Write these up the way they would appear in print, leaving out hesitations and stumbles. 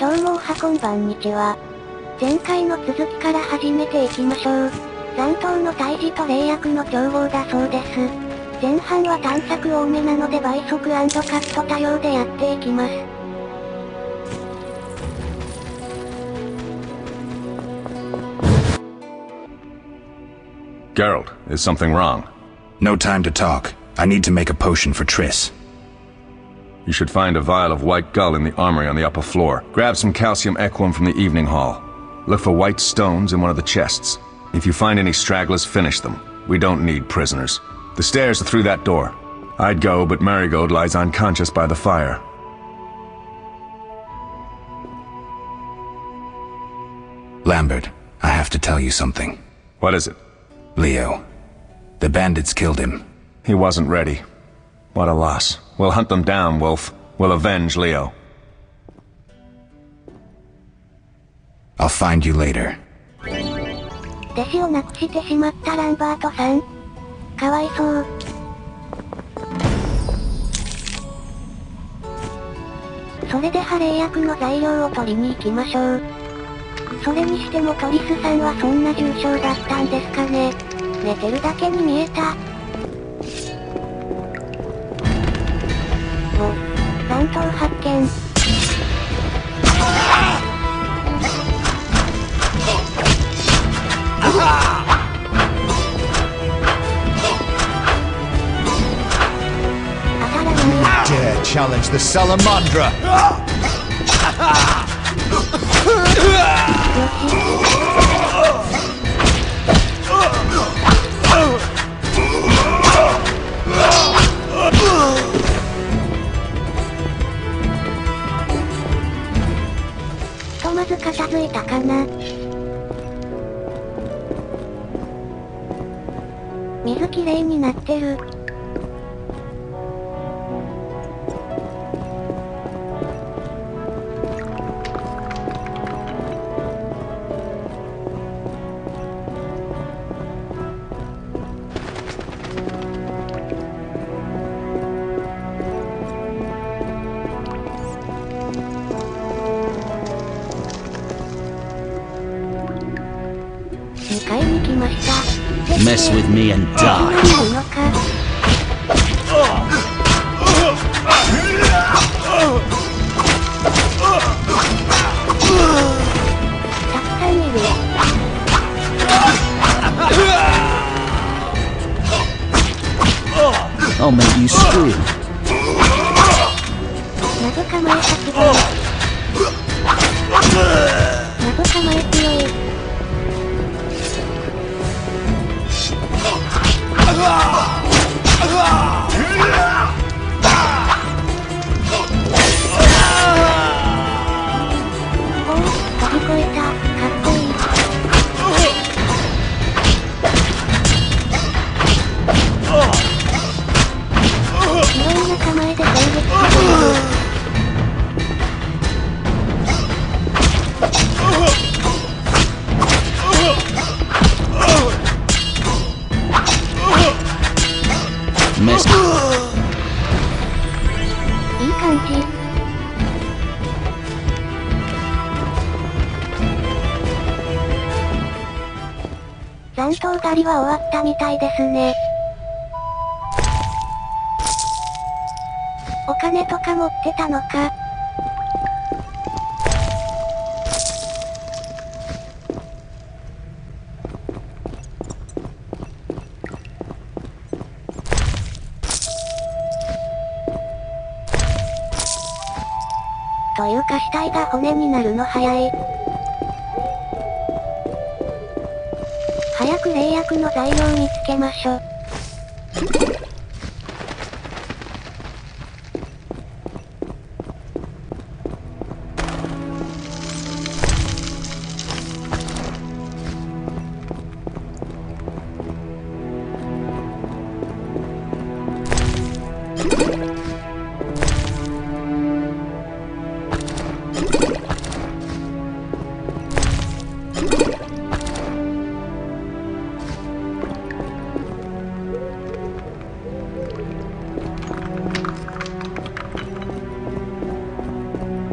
どうもおはこんばんにちは。前回の続きから始めていきましょう。残党の退治と霊薬の調合だそうです。前半は探索多めなので倍速&カット多用でやっていきます。Geralt, is something wrong? No time to talk. I need to make a potion for Triss. You should find a vial of white gull in the armory on the upper floor. Grab some calcium equum from the evening hall. Look for white stones in one of the chests. If you find any stragglers, finish them. We don't need prisoners. The stairs are through that door. I'd go, but Marigold lies unconscious by the fire. Lambert, I have to tell you something. What is it? Leo. The bandits killed him. He wasn't ready. What a loss. We'll hunt them down, Wolf. We'll avenge Leo. I'll find you later. 弟子を亡くしてしまったランバートさん。かわいそう。それでは霊薬の材料を取りに行きましょう。それにしてもトリスさんはそんな重傷だったんですかね。寝てるだけに見えた。残党発見。Dare challenge the Salamandra! ひとまず片付いたかな。水きれいになってる。迎えに来ました。Mess with me and die. いるのか。たくさんいる。I'll make you scream. 謎構え発動。謎構え強い。飛び越えた。かっこいい。いろんな構えで攻撃している。Mess. いい感じ。残党狩りは終わったみたいですね。お金とか持ってたのか。というか死体が骨になるの早い。早く霊薬の材料見つけましょ。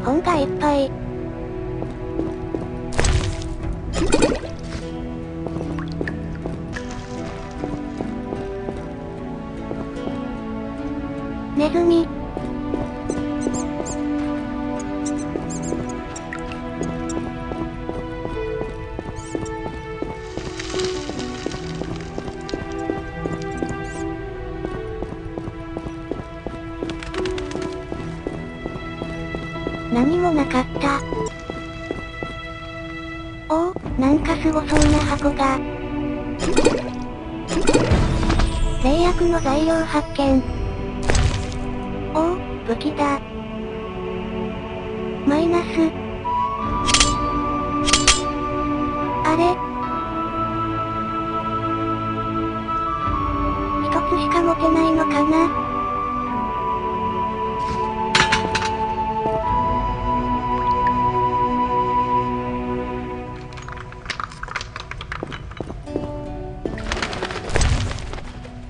本がいっぱい。ネズミ。何もなかった。おお、なんかすごそうな箱が。霊薬の材料発見。おお、武器だ。マイナス。あれ？一つしか持てないのかな？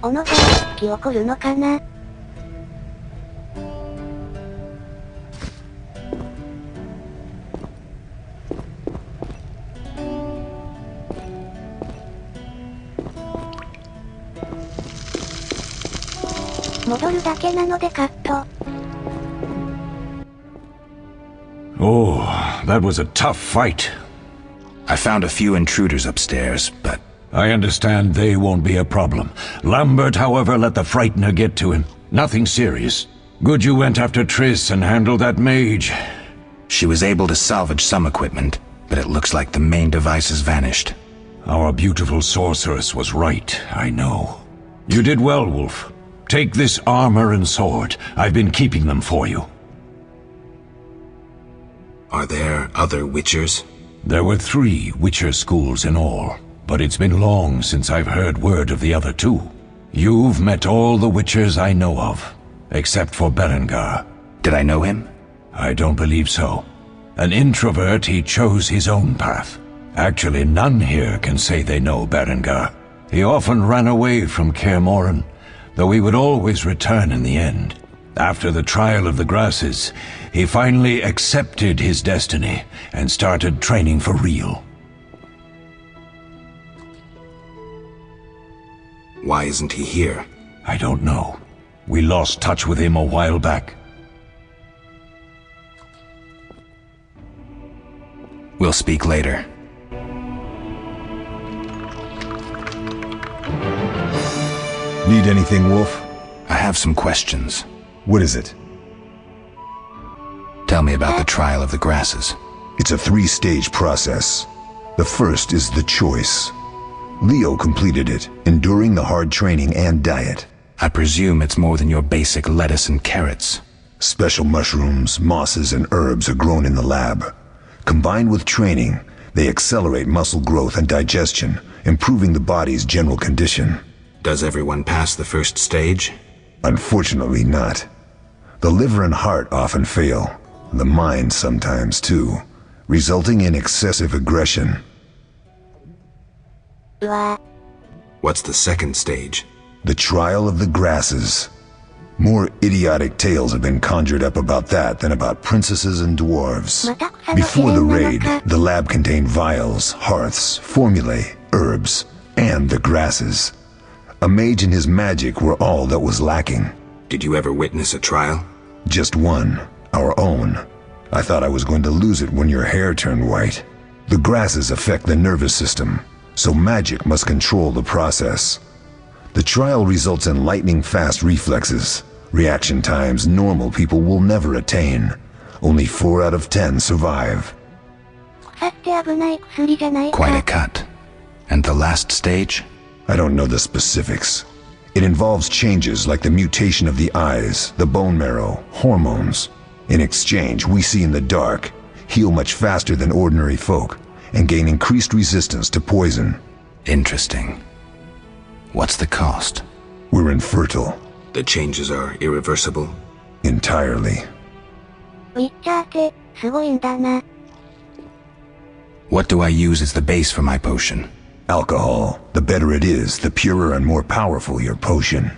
斧が、生き残るのかな？戻るだけなのでカット。Oh, that was a tough fight. I found a few intruders upstairs, but I understand they won't be a problem. Lambert, however, let the Frightener get to him. Nothing serious. Good you went after Triss and handled that mage. She was able to salvage some equipment, but it looks like the main device has vanished. Our beautiful sorceress was right, I know. You did well, Wolf. Take this armor and sword. I've been keeping them for you. Are there other Witchers? There were 3 Witcher schools in all, but it's been long since I've heard word of the other 2. You've met all the Witchers I know of, except for Berengar. Did I know him? I don't believe so. An introvert, he chose his own path. Actually, none here can say they know Berengar. He often ran away from Kaer Morhen, though he would always return in the end. After the trial of the grasses, he finally accepted his destiny and started training for real. Why isn't he here? I don't know. We lost touch with him a while back. We'll speak later. Need anything, Wolf? I have some questions. What is it? Tell me about the trial of the grasses. It's a 3-stage process. The first is the choice. Leo completed it, enduring the hard training and diet. I presume it's more than your basic lettuce and carrots. Special mushrooms, mosses, and herbs are grown in the lab. Combined with training, they accelerate muscle growth and digestion, improving the body's general condition. Does everyone pass the first stage? Unfortunately not. The liver and heart often fail, the mind sometimes too, resulting in excessive aggression. What's the second stage? The trial of the grasses. More idiotic tales have been conjured up about that than about princesses and dwarves. Before the raid, the lab contained vials, hearths, formulae, herbs, and the grasses. A mage and his magic were all that was lacking. Did you ever witness a trial? Just one, our own. I thought I was going to lose it when your hair turned white. The grasses affect the nervous system, so magic must control the process. The trial results in lightning-fast reflexes, reaction times normal people will never attain. Only 4 out of 10 survive. Quite a cut. And the last stage? I don't know the specifics. It involves changes like the mutation of the eyes, the bone marrow, hormones. In exchange, we see in the dark, heal much faster than ordinary folk, and gain increased resistance to poison. Interesting. What's the cost? We're infertile. The changes are irreversible? Entirely. What do I use as the base for my potion? Alcohol. The better it is, the purer and more powerful your potion.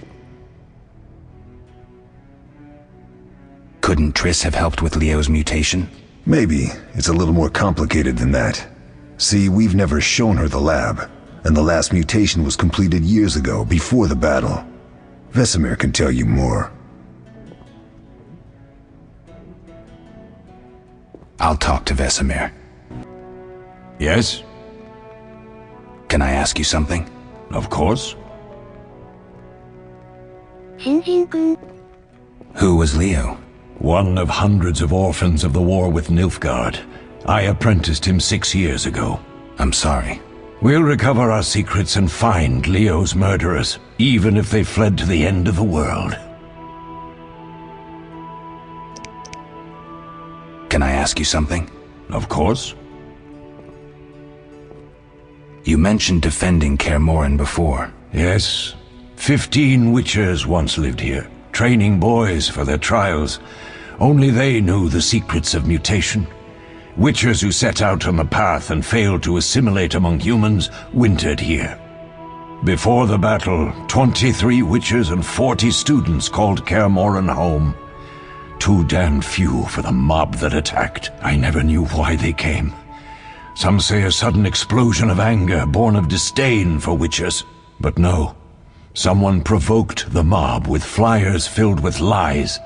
Couldn't Triss have helped with Leo's mutation? Maybe. It's a little more complicated than that. See, we've never shown her the lab, and the last mutation was completed years ago, before the battle. Vesemir can tell you more. I'll talk to Vesemir. Yes? Can I ask you something? Of course. 新人君。 Who was Leo? One of hundreds of orphans of the war with Nilfgaard. I apprenticed him 6 years ago. I'm sorry. We'll recover our secrets and find Leo's murderers, even if they fled to the end of the world. Can I ask you something? Of course. You mentioned defending Kaer Morhen before. Yes. 15 witchers once lived here, training boys for their trials. Only they knew the secrets of mutation. Witchers who set out on the path and failed to assimilate among humans wintered here. Before the battle, 23 witchers and 40 students called Kaer Morhen home. Too damned few for the mob that attacked. I never knew why they came. Some say a sudden explosion of anger born of disdain for witchers. But no. Someone provoked the mob with flyers filled with lies.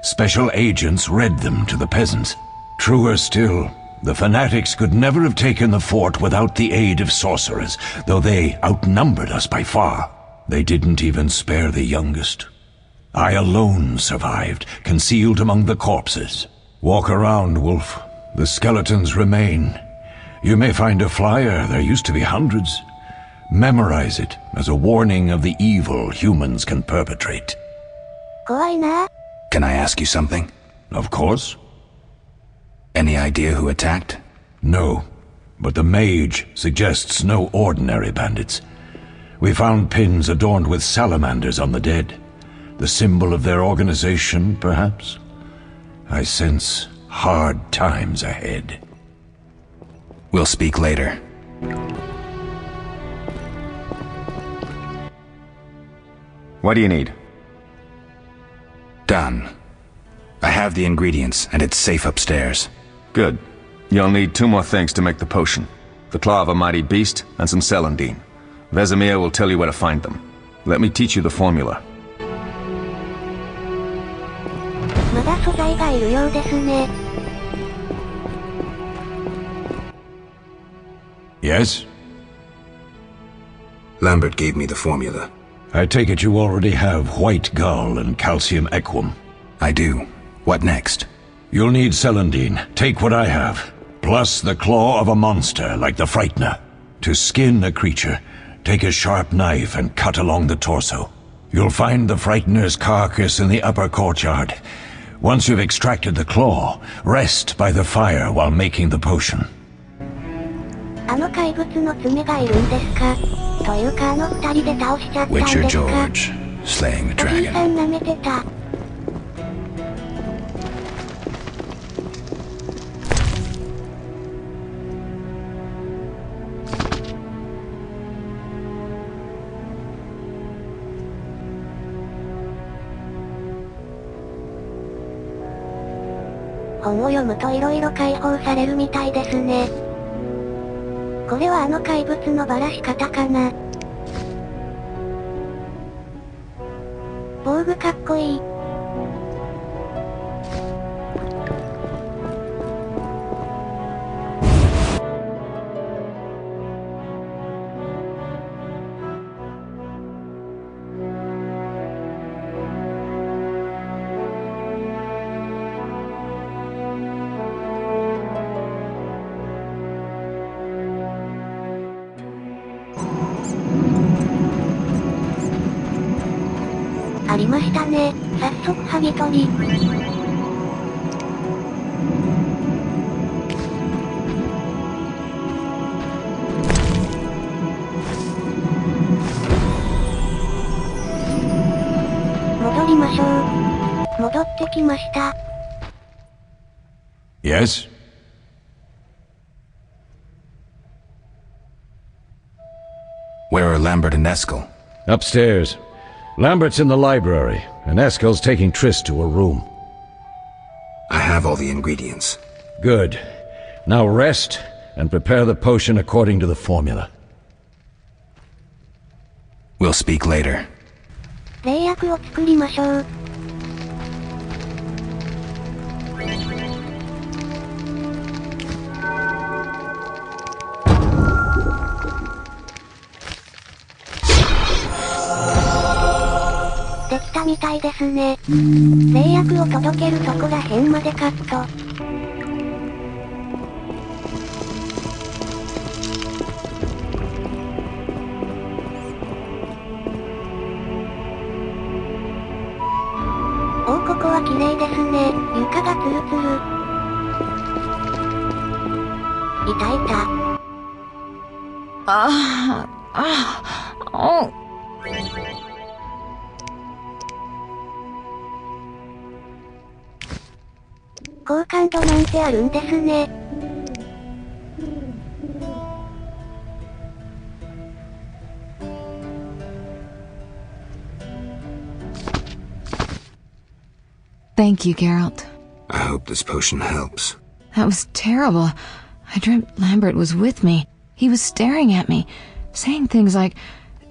Special agents read them to the peasants. Truer still, the fanatics could never have taken the fort without the aid of sorcerers, though they outnumbered us by far. They didn't even spare the youngest. I alone survived, concealed among the corpses. Walk around, Wolf. The skeletons remain. You may find a flyer, there used to be hundreds. Memorize it as a warning of the evil humans can perpetrate. 怖いな。 Can I ask you something? Of course. Any idea who attacked? No, but the mage suggests no ordinary bandits. We found pins adorned with salamanders on the dead. The symbol of their organization, perhaps? I sense hard times ahead. We'll speak later. What do you need? Done. I have the ingredients, and it's safe upstairs. Good. You'll need 2 more things to make the potion. The claw of a mighty beast, and some celandine. Vesemir will tell you where to find them. Let me teach you the formula. まだ素材がいるようですね。 Yes? Lambert gave me the formula. I take it you already have white gull and calcium equum. I do. What next? You'll need celandine. Take what I have. Plus the claw of a monster like the Frightener. To skin a creature, take a sharp knife and cut along the torso. You'll find the Frightener's carcass in the upper courtyard. Once you've extracted the claw, rest by the fire while making the potion. あの怪物の爪がいるんですか？というか2人で倒しちゃったんですか？ Witcher George, slaying a おじいさ dragon. ん舐めてた。 本を読むと色々解放されるみたいですね。これはあの怪物のばらし方かな。防具かっこいい。ありましたね。早速剥ぎ取り。戻りましょう。戻ってきました。 Yes? Where are Lambert and Eskel? Upstairs. Lambert's in the library, and Eskel's taking Triss to a room. I have all the ingredients. Good. Now rest, and prepare the potion according to the formula. We'll speak later. 霊薬を作りましょう。できたみたいですね。霊薬を届けるとこら辺までカット。おお、ここは綺麗ですね。床がツルツル。いたいた。高感度なんてあるんですね。Thank you, Geralt. I hope this potion helps. That was terrible. I dreamt Lambert was with me. He was staring at me, saying things like,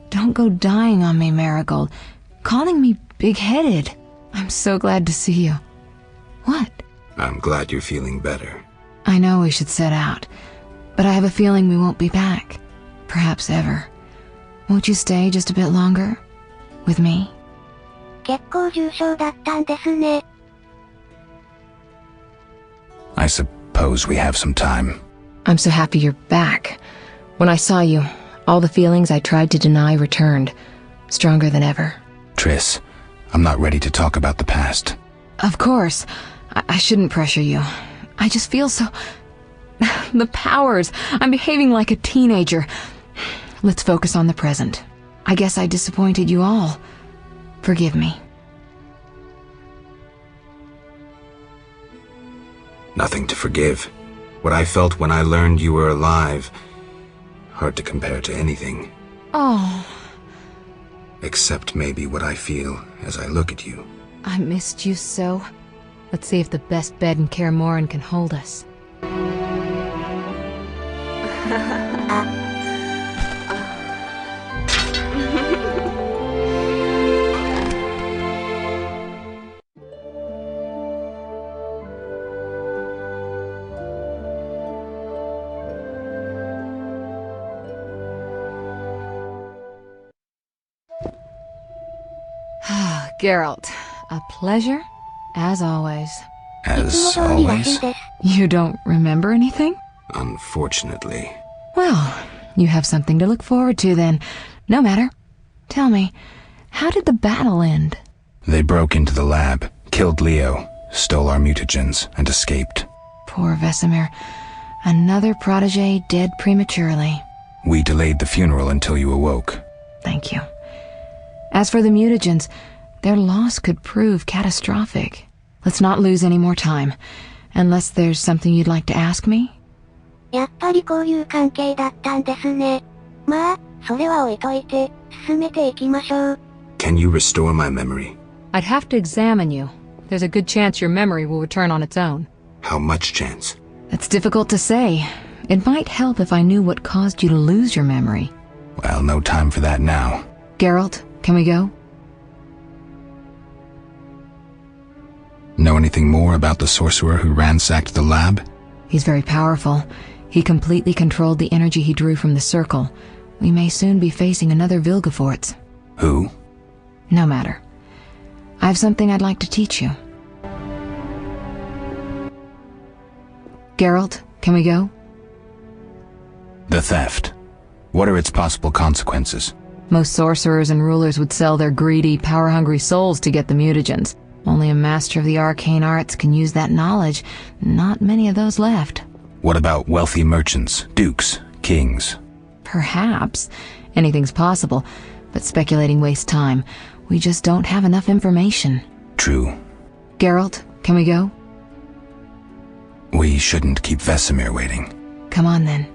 "Don't go dying on me, Marigold," calling me big-headed. I'm so glad to see you. What? I'm glad you're feeling better. I know we should set out, but I have a feeling we won't be back. Perhaps ever. Won't you stay just a bit longer? With me? 結構重症だったんですね。I suppose we have some time. I'm so happy you're back. When I saw you, all the feelings I tried to deny returned, stronger than ever. Triss, I'm not ready to talk about the past. Of course. I shouldn't pressure you. I just feel so... The powers. I'm behaving like a teenager. Let's focus on the present. I guess I disappointed you all. Forgive me. Nothing to forgive. What I felt when I learned you were alive. Hard to compare to anything. Oh. Except maybe what I feel as I look at you. I missed you so. Let's see if the best bed in Kaer Morhen can hold us. Geralt, a pleasure, as always. As always? You don't remember anything? Unfortunately. Well, you have something to look forward to then. No matter. Tell me, how did the battle end? They broke into the lab, killed Leo, stole our mutagens, and escaped. Poor Vesemir. Another protege dead prematurely. We delayed the funeral until you awoke. Thank you. As for the mutagens, their loss could prove catastrophic. Let's not lose any more time. Unless there's something you'd like to ask me? やっぱりこういう関係だったんですね。まあ、それは置いといて、進めていきましょう。Can you restore my memory? I'd have to examine you. There's a good chance your memory will return on its own. How much chance? That's difficult to say. It might help if I knew what caused you to lose your memory. Well, no time for that now. Geralt, can we go? Know anything more about the sorcerer who ransacked the lab? He's very powerful. He completely controlled the energy he drew from the circle. We may soon be facing another Vilgefortz. Who? No matter. I have something I'd like to teach you. Geralt, can we go? The theft. What are its possible consequences? Most sorcerers and rulers would sell their greedy, power-hungry souls to get the mutagens. Only a master of the arcane arts can use that knowledge. Not many of those left. What about wealthy merchants, dukes, kings? Perhaps. Anything's possible. But speculating wastes time. We just don't have enough information. True. Geralt, can we go? We shouldn't keep Vesemir waiting. Come on then.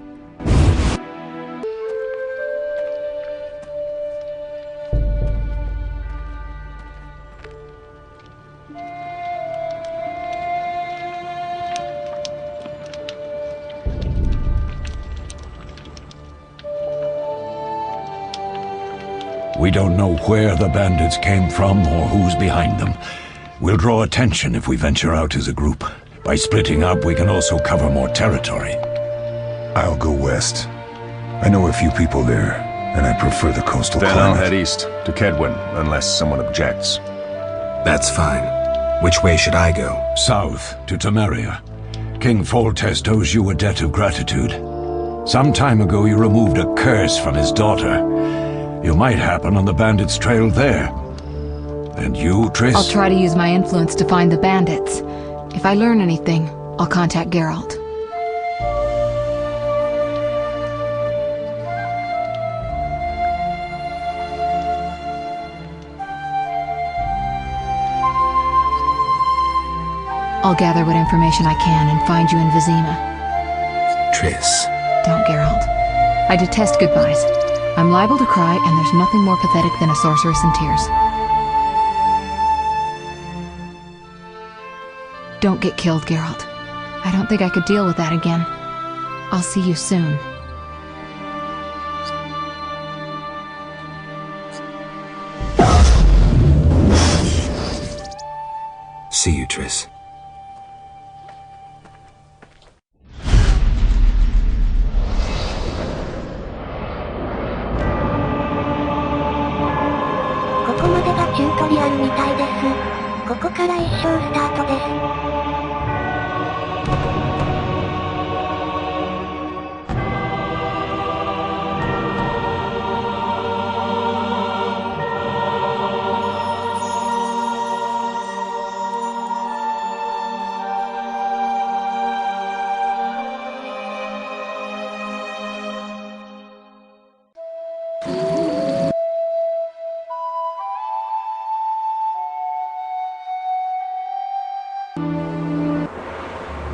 We don't know where the bandits came from or who's behind them. We'll draw attention if we venture out as a group. By splitting up, we can also cover more territory. I'll go west. I know a few people there, and I prefer the coastal Then climate. I'll head east, to Kedwin, unless someone objects. That's fine. Which way should I go? South, to Temeria. King Foltest owes you a debt of gratitude. Some time ago you removed a curse from his daughter. You might happen on the bandits' trail there. And you, Triss? I'll try to use my influence to find the bandits. If I learn anything, I'll contact Geralt. I'll gather what information I can and find you in Vizima. Triss. Don't, Geralt. I detest goodbyes. I'm liable to cry, and there's nothing more pathetic than a sorceress in tears. Don't get killed, Geralt. I don't think I could deal with that again. I'll see you soon. See you, Triss. This ここから一生スタートです。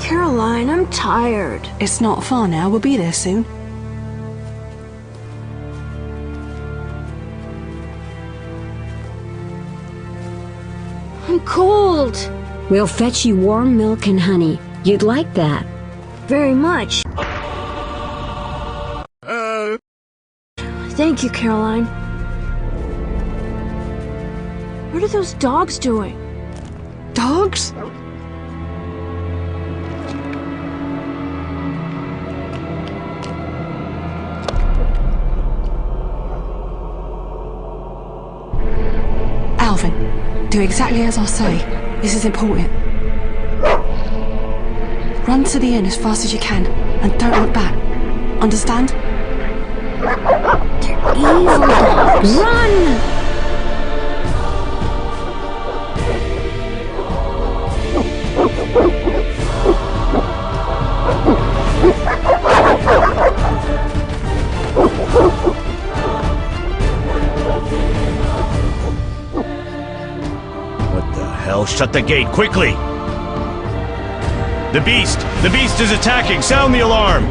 Caroline, I'm tired. It's not far now. We'll be there soon. I'm cold. We'll fetch you warm milk and honey. You'd like that. Very much. Thank you, Caroline. What are those dogs doing? Dogs? Alvin, do exactly as I say. This is important. Run to the inn as fast as you can, and don't look back. Understand? They're evil dogs. Run! Shut the gate, quickly! The beast! The beast is attacking! Sound the alarm!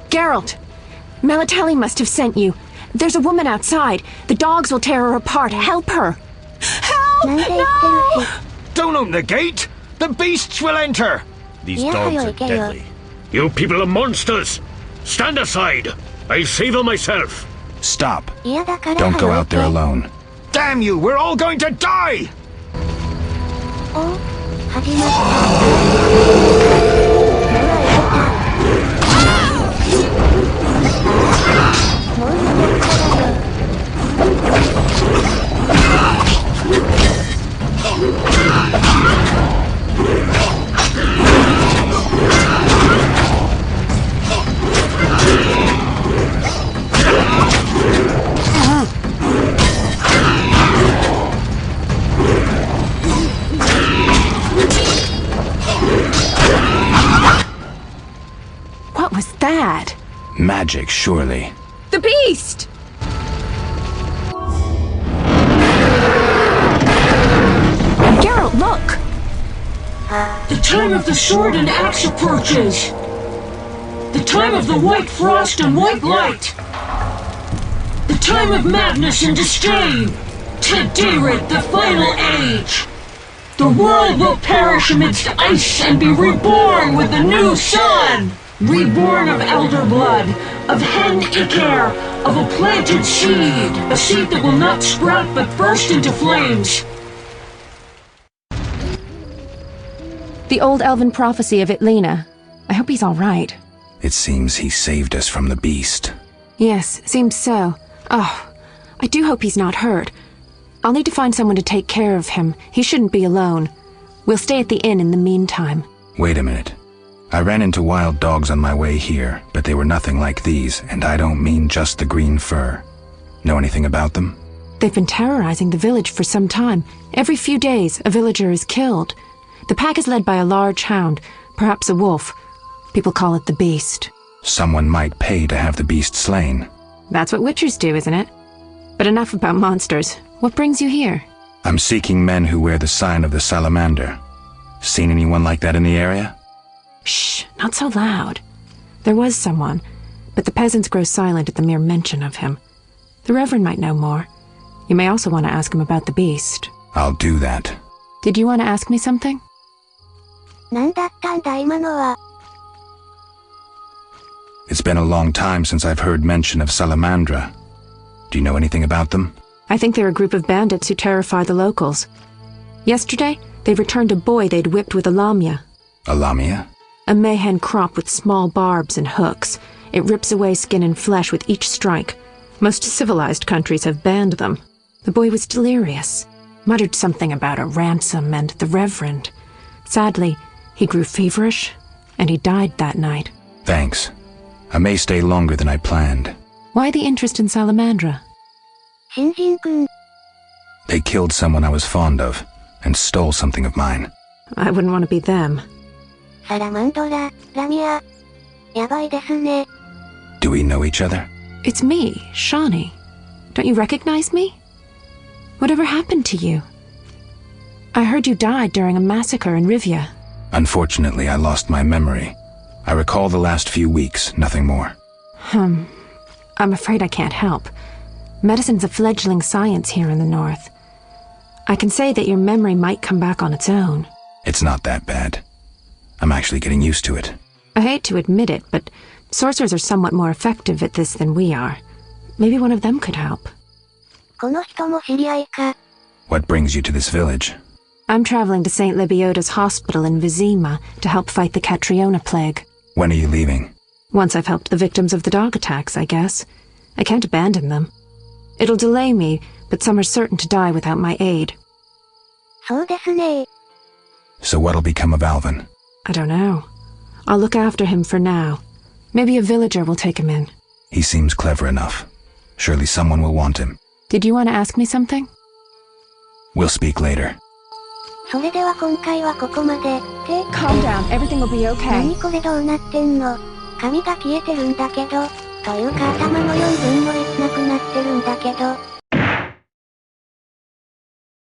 Geralt! Melitele must have sent you. There's a woman outside. The dogs will tear her apart. Help her! Help! No! Don't open the gate! The beasts will enter! These dogs are deadly. You people are monsters! Stand aside! I'll save them myself! Stop. Don't go out there alone. Damn you! We're all going to die! What was that? Magic, surely. The beast! Geralt, look! The time of the sword and axe approaches. The time of the white frost and white light. The time of madness and disdain. Tedirit, the final age. The world will perish amidst ice and be reborn with the new sun. Reborn of elder blood, of hen Iker, of a planted seed. A seed that will not sprout but burst into flames. The old elven prophecy of Itlena. I hope he's all right. It seems he saved us from the beast. Yes, seems so. Oh, I do hope he's not hurt. I'll need to find someone to take care of him. He shouldn't be alone. We'll stay at the inn in the meantime. Wait a minute. I ran into wild dogs on my way here, but they were nothing like these, and I don't mean just the green fur. Know anything about them? They've been terrorizing the village for some time. Every few days, a villager is killed. The pack is led by a large hound, perhaps a wolf. People call it the beast. Someone might pay to have the beast slain. That's what witchers do, isn't it? But enough about monsters. What brings you here? I'm seeking men who wear the sign of the salamander. Seen anyone like that in the area? Shh, not so loud. There was someone, but the peasants grow silent at the mere mention of him. The Reverend might know more. You may also want to ask him about the beast. I'll do that. Did you want to ask me something? なんだったんだ今のは。It's been a long time since I've heard mention of Salamandra. Do you know anything about them? I think they're a group of bandits who terrify the locals. Yesterday, they returned a boy they'd whipped with a lamia. A lamia? A mayhen crop with small barbs and hooks. It rips away skin and flesh with each strike. Most civilized countries have banned them. The boy was delirious. Muttered something about a ransom and the Reverend. Sadly, he grew feverish, and he died that night. Thanks. I may stay longer than I planned. Why the interest in Salamandra? Shinjin-kun. They killed someone I was fond of, and stole something of mine. I wouldn't want to be them. Salamandra, Lamia. Yabai desu ne. Do we know each other? It's me, Shawnee. Don't you recognize me? Whatever happened to you? I heard you died during a massacre in Rivia. Unfortunately, I lost my memory. I recall the last few weeks, nothing more. I'm afraid I can't help. Medicine's a fledgling science here in the north. I can say that your memory might come back on its own. It's not that bad. I'm actually getting used to it. I hate to admit it, but sorcerers are somewhat more effective at this than we are. Maybe one of them could help. この人も知り合いか。 What brings you to this village? I'm traveling to St. Libioda's hospital in Vizima to help fight the Catriona plague. When are you leaving? Once I've helped the victims of the dog attacks, I guess. I can't abandon them. It'll delay me, but some are certain to die without my aid. そうですね。 So what'll become of Alvin? I don't know. I'll look after him for now. Maybe a villager will take him in. He seems clever enough. Surely someone will want him. Did you want to ask me something? We'll speak later. それでは今回はここまで。Calm down. Everything will be okay. 何これどうなってんの？髪が消えてるんだけど。というか頭の4分の1なくなってるんだけど。